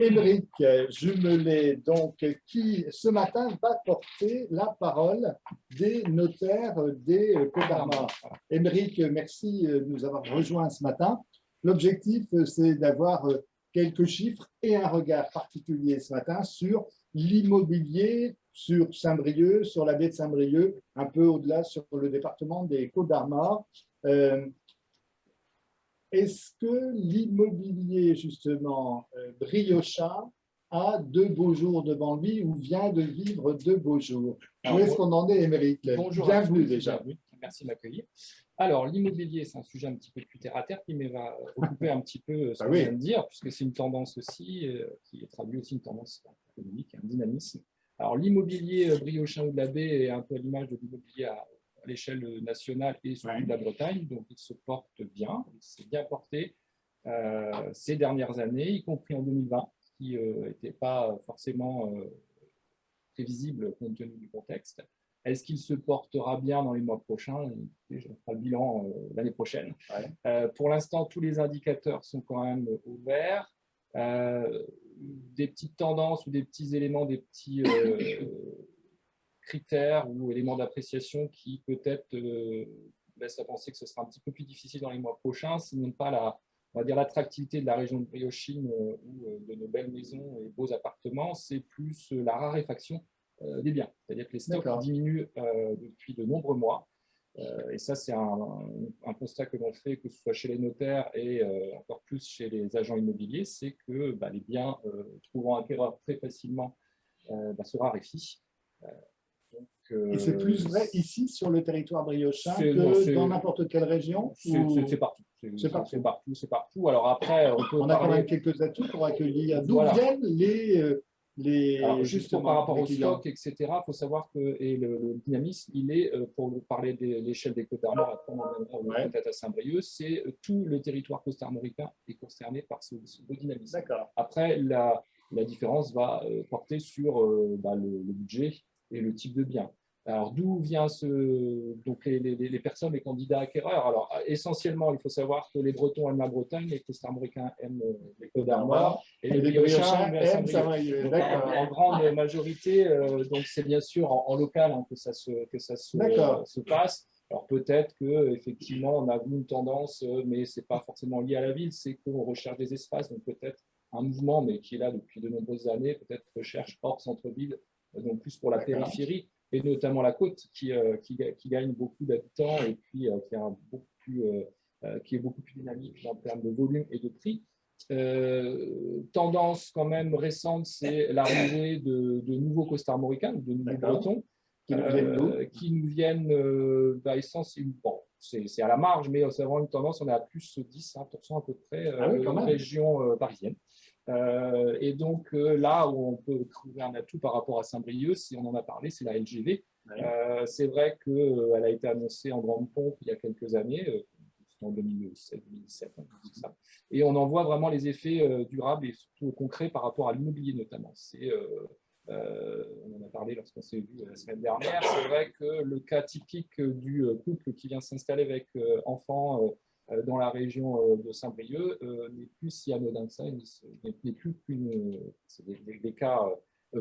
Émeric Jumelé, donc, qui ce matin va porter la parole des notaires des Côtes d'Armor. Émeric, merci de nous avoir rejoints ce matin. L'objectif, c'est d'avoir quelques chiffres et un regard particulier ce matin sur l'immobilier, sur Saint-Brieuc, sur la baie de Saint-Brieuc, un peu au-delà sur le département des Côtes d'Armor. Est-ce que l'immobilier, justement, briochin, a de beaux jours devant lui ou vient de vivre de beaux jours? Où est-ce qu'on en est, Émeric? Bonjour. Bienvenue déjà. Bienvenue. Merci de m'accueillir. Alors, l'immobilier, c'est un sujet un petit peu plus terre-à-terre qui va occuper un petit peu ce que je viens de dire, puisque c'est une tendance aussi, qui traduit aussi une tendance économique, un dynamisme. Alors, l'immobilier briochin ou de la baie est un peu à l'image de l'immobilier à l'échelle nationale et surtout de la Bretagne, donc il se porte bien, il s'est bien porté ces dernières années, y compris en 2020, qui n'était pas forcément prévisible compte tenu du contexte. Est-ce qu'il se portera bien dans les mois prochains? Je ferai le bilan l'année prochaine. Pour l'instant, tous les indicateurs sont quand même ouverts. Des petites tendances ou des petits éléments, des petits critères ou éléments d'appréciation qui peut-être laissent à penser que ce sera un petit peu plus difficile dans les mois prochains, ce n'est pas on va dire l'attractivité de la région de Briochine ou de nos belles maisons et beaux appartements, c'est plus la raréfaction des biens. C'est-à-dire que les stocks diminuent depuis de nombreux mois. Et ça, c'est un constat que l'on fait, que ce soit chez les notaires et encore plus chez les agents immobiliers, c'est que les biens trouvant acquéreur très facilement se raréfient. Et c'est plus vrai ici sur le territoire briochin que dans n'importe quelle région? C'est partout. C'est partout. Alors après, on a quand même quelques atouts pour accueillir. D'où viennent les justement par rapport au stock, etc. Il faut savoir que le dynamisme, il est, pour parler de l'échelle des Côtes d'Armor, après on reviendra peut-être à Saint-Brieuc, c'est tout le territoire costarmoricain est concerné par ce beau dynamisme. Après, la différence va porter sur le budget et le type de bien. Alors, d'où vient donc les personnes, les candidats acquéreurs? Alors, essentiellement, il faut savoir que les Bretons aiment la Bretagne, les Costarmoricains aiment les Côtes d'Armor, et les Briochins aiment Saint-Brieuc. En grande majorité, donc c'est bien sûr en local que ça se passe. Alors, peut-être qu'effectivement, on a vu une tendance, mais ce n'est pas forcément lié à la ville, c'est qu'on recherche des espaces, donc peut-être un mouvement, mais qui est là depuis de nombreuses années, peut-être recherche hors centre-ville, donc plus pour la périphérie, et notamment la côte qui gagne beaucoup d'habitants et puis qui est beaucoup plus dynamique en termes de volume et de prix. Tendance quand même récente, c'est l'arrivée de nouveaux costarmoricains, de nouveaux Bretons, qui nous viennent essentiellement, c'est à la marge, mais c'est vraiment une tendance, on est à plus 10% à peu près région parisienne. Et donc là où on peut trouver un atout par rapport à Saint-Brieuc, si on en a parlé, c'est la LGV. C'est vrai qu'elle a été annoncée en grande pompe il y a quelques années, en 2017, et on en voit vraiment les effets durables et surtout concrets par rapport à l'immobilier notamment. On en a parlé lorsqu'on s'est vu la semaine dernière. C'est vrai que le cas typique du couple qui vient s'installer avec enfants dans la région de Saint-Brieuc n'est plus si anodin que ça, n'est plus des cas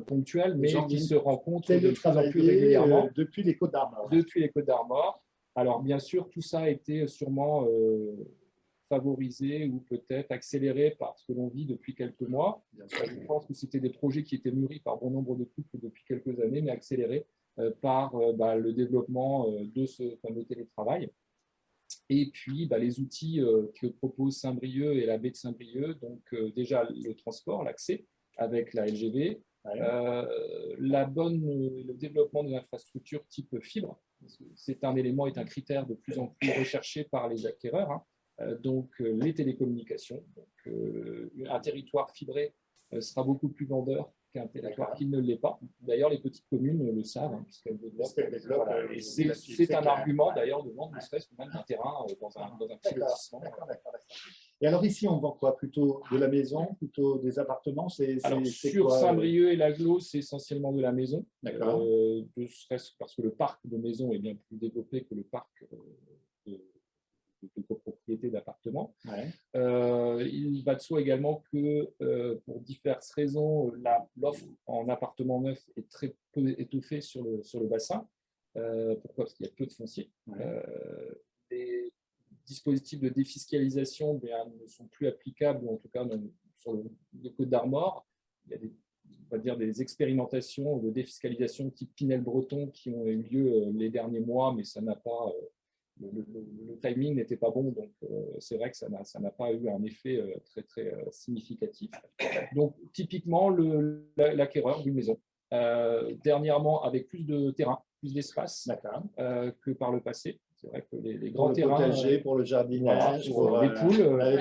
ponctuels, mais qui se rencontrent de plus en plus régulièrement depuis les Côtes d'Armor. Depuis les Côtes d'Armor. Alors bien sûr, tout ça a été sûrement favorisé ou peut-être accéléré par ce que l'on vit depuis quelques mois. Je pense que c'était des projets qui étaient mûris par bon nombre de couples depuis quelques années, mais accélérés par le développement de ce fameux télétravail. Et puis, les outils que propose Saint-Brieuc et la baie de Saint-Brieuc, donc déjà le transport, l'accès avec la LGV, le développement de l'infrastructure type fibre, c'est un élément, est un critère de plus en plus recherché par les acquéreurs, donc les télécommunications. Donc, un territoire fibré sera beaucoup plus vendeur qu'un territoire qui ne l'est pas. D'ailleurs, les petites communes le savent, puisqu'elles développent. Et c'est un argument d'ailleurs de vente, ne serait-ce que même d'un terrain dans un petit lotissement. Et alors ici, on vend quoi? Plutôt de la maison, plutôt des appartements? Sur Saint-Brieuc et l'Aglo, c'est essentiellement de la maison. Ne serait-ce parce que le parc de maisons est bien plus développé que le parc de copropriété d'appartements. Ouais. Il va de soi également que pour diverses raisons, l'offre en appartements neufs est très peu étoffée sur le bassin. Pourquoi? Parce qu'il y a peu de foncier. Ouais. Les dispositifs de défiscalisation ne sont plus applicables, ou en tout cas sur les Côtes d'Armor. Il y a on va dire des expérimentations de défiscalisation type Pinel-Breton qui ont eu lieu les derniers mois, mais ça n'a pas, le timing n'était pas bon, donc c'est vrai que ça n'a pas eu un effet très, très significatif. Donc, typiquement, l'acquéreur d'une maison, dernièrement avec plus de terrain, plus d'espace que par le passé. C'est vrai que les grands terrains… Pour le potager, pour le jardinage, pour les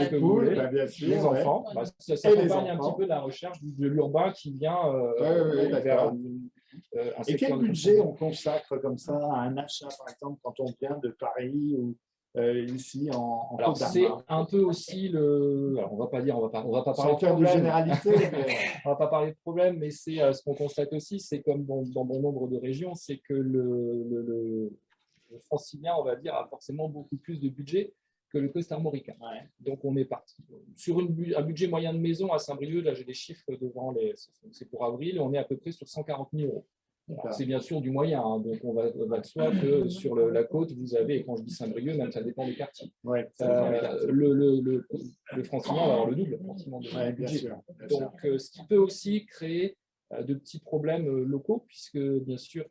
poules, bien sûr, les enfants. Ouais. Ça accompagne un petit peu la recherche de l'urbain qui vient vers un secteur. Et quel budget on consacre comme ça à un achat, par exemple, quand on vient de Paris ou ici en Alors, Côte c'est d'Armor? un peu aussi le… Alors, on va pas parler de problème. Généralité, mais… On va pas parler de problème, mais c'est ce qu'on constate aussi, c'est comme dans bon nombre de régions, c'est que le francilien, on va dire, a forcément beaucoup plus de budget que le costarmoricain. Ouais. Donc, on est parti sur un budget moyen de maison à Saint-Brieuc. Là, j'ai des chiffres devant c'est pour avril, on est à peu près sur 140 000 euros. C'est bien sûr du moyen, hein, donc on va de soi que sur la côte, vous avez, et quand je dis Saint-Brieuc, même ça dépend des quartiers. Ouais, le francilien va avoir le double de budget. Donc, ce qui peut aussi créer de petits problèmes locaux, puisque bien sûr,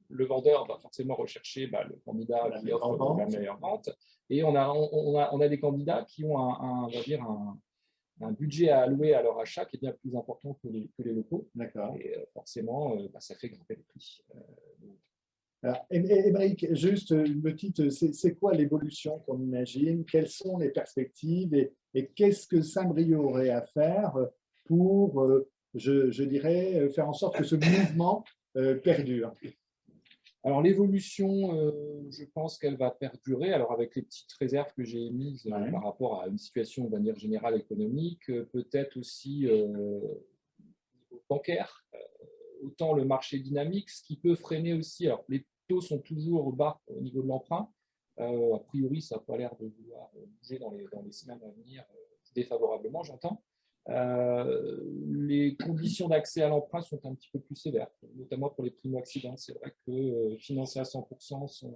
le vendeur va forcément rechercher le candidat qui offre la meilleure vente. Et on a des candidats qui ont on va dire un budget à allouer à leur achat qui est bien plus important que les locaux. D'accord. Et forcément, ça fait grimper les prix. Émeric, juste une petite, c'est quoi l'évolution qu'on imagine? Quelles sont les perspectives et qu'est-ce que Saint-Brieuc aurait à faire pour, je dirais, faire en sorte que ce mouvement perdure? Alors, l'évolution, je pense qu'elle va perdurer. Alors, avec les petites réserves que j'ai émises par rapport à une situation de manière générale économique, peut-être aussi bancaire, autant le marché dynamique, ce qui peut freiner aussi. Alors, les taux sont toujours bas au niveau de l'emprunt. A priori, ça n'a pas l'air de vouloir bouger dans les semaines à venir défavorablement, j'entends. Les conditions d'accès à l'emprunt sont un petit peu plus sévères, notamment pour les primo-accédants. C'est vrai que financer à 100%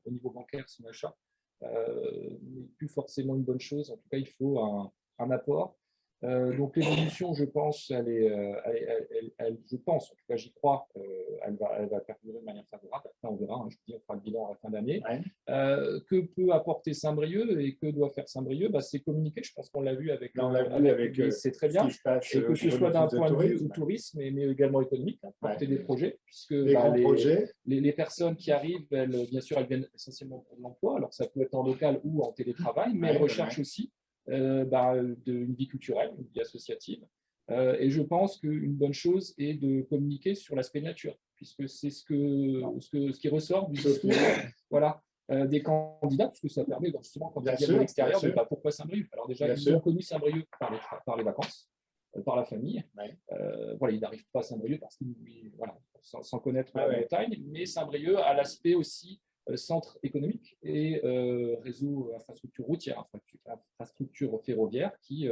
au niveau bancaire son achat n'est plus forcément une bonne chose. En tout cas, il faut un apport. Donc l'évolution, je pense, je pense, en tout cas j'y crois, elle va perdurer de manière favorable. Après, on verra, je dis, on fera le bilan à la fin d'année. Ouais. Que peut apporter Saint-Brieuc et que doit faire Saint-Brieuc? C'est communiquer, je pense qu'on l'a vu avec c'est très bien, et que ce soit d'un point de vue tourisme, mais également économique, porter des projets, puisque les personnes qui arrivent, bien sûr, elles viennent essentiellement pour l'emploi, alors ça peut être en local ou en télétravail, mais elles recherchent aussi d'une vie culturelle, une vie associative. Et je pense qu'une bonne chose est de communiquer sur l'aspect nature, puisque c'est ce qui ressort du discours des candidats, parce que ça permet justement, quand ils viennent de l'extérieur, pourquoi Saint-Brieuc? Alors déjà, ils ont connu Saint-Brieuc par les vacances, par la famille. Ouais. Ils n'arrivent pas à Saint-Brieuc sans connaître la Bretagne, mais Saint-Brieuc a l'aspect aussi centre économique et réseau infrastructure routière, infrastructure ferroviaire qui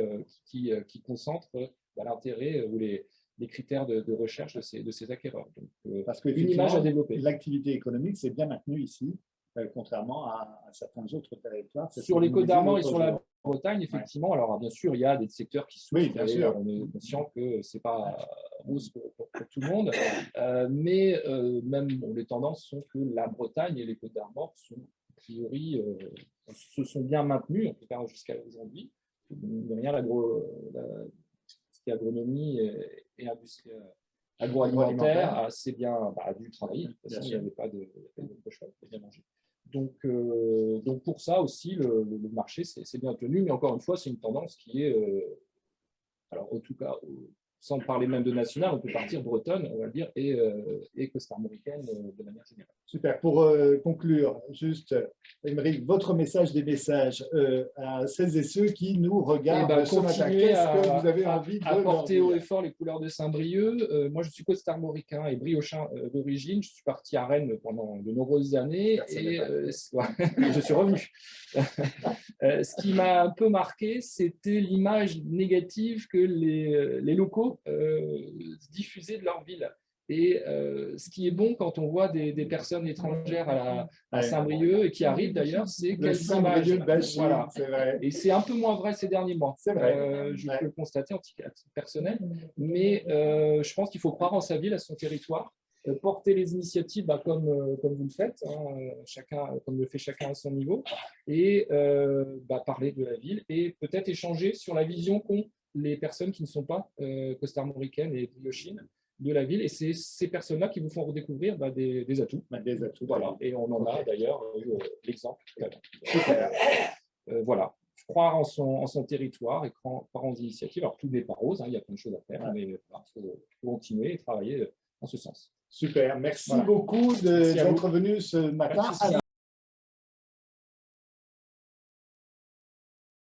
concentre l'intérêt ou les critères de recherche de ces acquéreurs. Donc, parce que une image à développer. L'activité économique s'est bien maintenue ici, contrairement à certains autres territoires. Sur les Côtes d'Armor et sur la Bretagne, effectivement. Alors, bien sûr, il y a des secteurs qui souffrent. Oui, bien sûr. On est conscient que ce n'est pas rose pour tout le monde. Mais même les tendances sont que la Bretagne et les Côtes d'Armor sont, a priori, se sont bien maintenues, en tout cas jusqu'à aujourd'hui. Rien, ce qui est agronomie et industrie agroalimentaire a assez bien dû travailler. De toute façon, il n'y avait pas de choix, il fallait bien manger. Donc pour ça aussi, le marché s'est bien tenu, mais encore une fois, c'est une tendance qui est, alors en tout cas sans parler même de national, on peut partir bretonne, on va le dire, et costarmoricaine de manière générale. Super. Pour conclure, juste, Aymeric, votre message des messages à celles et ceux qui nous regardent ce matin. Qu'est-ce que vous avez envie de leur porter dire? haut et fort les couleurs de Saint-Brieuc. Moi, je suis costarmoricain et briochin d'origine. Je suis parti à Rennes pendant de nombreuses années et je suis revenu. Ce qui m'a un peu marqué, c'était l'image négative que les locaux diffusaient de leur ville. Et ce qui est bon quand on voit des personnes étrangères à Saint-Brieuc et qui arrivent d'ailleurs, c'est quelles images. Voilà. Et c'est un peu moins vrai ces derniers mois. C'est vrai. Je peux le constater à titre personnel. Mais je pense qu'il faut croire en sa ville, à son territoire, porter les initiatives comme vous le faites, chacun, comme le fait chacun à son niveau, et parler de la ville et peut-être échanger sur la vision qu'ont les personnes qui ne sont pas costarmoricaines et briochines de la ville, et c'est ces personnes-là qui vous font redécouvrir des atouts. Des atouts. Voilà. Et on en a d'ailleurs l'exemple. Voilà. Croire en son territoire et croire en des initiatives. Alors, tout n'est pas rose, il y a plein de choses à faire, mais il faut continuer et travailler en ce sens. Super. Merci beaucoup d'être venu ce matin.